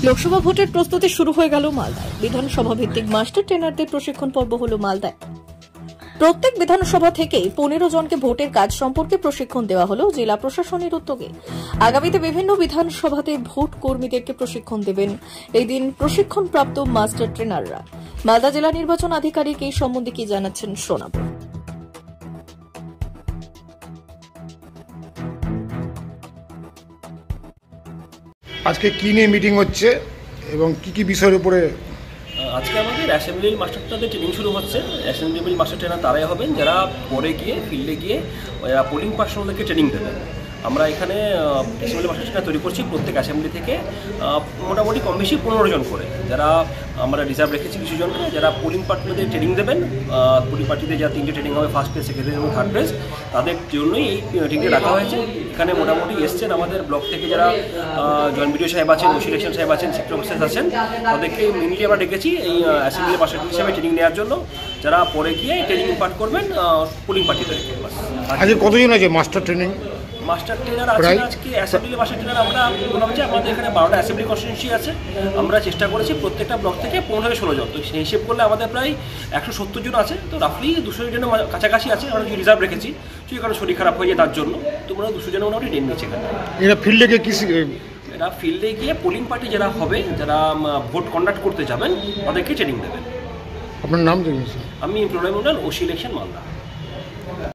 লোকসভা ভোটের প্রস্তুতি শুরু হয়ে গেল মালদায়। বিধানসভা ভিত্তিক মাস্টার ট্রেনারদের প্রশিক্ষণ পর্ব হল মালদায়। প্রত্যেক বিধানসভা থেকে 15 জনকে ভোটের কাজ সম্পর্কে প্রশিক্ষণ দেওয়া হলো জেলা প্রশাসনের উদ্যোগে। আগামীতে বিভিন্ন বিধানসভাতে ভোট কর্মীদেরকে প্রশিক্ষণ দেবেন এই দিন প্রশিক্ষণপ্রাপ্ত মাস্টার ট্রেনাররা। মালদা জেলা নির্বাচন আধিকারিক এই সম্বন্ধে কি জানাচ্ছেন শোনাব। আজকে কি নিয়ে মিটিং হচ্ছে এবং কি কি বিষয়ের উপরে? আজকে আমাদের অ্যাসেম্বলি মাস্টার ট্রেনারদের ট্রেনিং শুরু হচ্ছে। অ্যাসেম্বলি মাস্টার ট্রেনার তারাই হবেন যারা পরে গিয়ে ফিল্ডে গিয়ে পোলিং পার্সোনালদেরকে ট্রেনিং দেবেন। আমরা এখানে অ্যাসেম্বলি মাস্টার ট্রেনার তৈরি করছি প্রত্যেক অ্যাসেম্বলি থেকে মোটামুটি কম বেশি 15 জন করে, যারা আমরা রিজার্ভ রেখেছি কিছু জনকে, যারা পোলিং পার্টিদের ট্রেনিং দেবেন। পোলিং পার্টিতে যা 3টে ট্রেনিং হবে, ফার্স্ট ফেজ, সেকেন্ড ফেজ এবং থার্ড ফেজ, তাদের জন্যই এই ট্রেনিংটা রাখা হয়েছে। এখানে মোটামুটি এসছেন আমাদের ব্লক থেকে যারা জয়েন্ট বিডিও সাহেব আছেন, ওসি ইলেকশন সাহেব আছেন, সেক্টর অফিসার আছেন, তাদেরকে মেনলি আমরা ডেকেছি এই অ্যাসেম্বলি মাস্টার হিসাবে ট্রেনিং নেওয়ার জন্য, যারা পরে গিয়ে ট্রেনিং পার্ট করবেন পোলিং পার্টিদেরকে। আজকে কতজন আছে মাস্টার ট্রেনিং? মাস্টার ট্রেনার আছে আজকে অ্যাসেম্বলি মাস্টার ট্রেনার আমরা বলা হচ্ছে আমাদের এখানে 12টা অ্যাসেম্বলি কনস্টিটিউয়েন্সি আছে। আমরা চেষ্টা করেছি প্রত্যেকটা ব্লক থেকে 15 থেকে 16 জন, তো সেই হিসেব করলে আমাদের প্রায় 170 জন আছে। তো রাফলি 200 জনের কাছাকাছি আছে। আমরা কিছু রিজার্ভ রেখেছি, যদি কারণ শরীর খারাপ হয়ে যায় তার জন্য। তো আমরা 200 জনের মোটামুটি ট্রেন নিচ্ছে এখানে। এরা ফিল্ডে গিয়ে কি এরা ফিল্ডে গিয়ে পোলিং পার্টি যারা হবে, যারা ভোট কন্ডাক্ট করতে যাবেন, তাদেরকে ট্রেনিং দেবেন। আপনার নাম জানিয়েছেন? আমি প্রণয় মণ্ডল, ওসি ইলেকশন মালদা।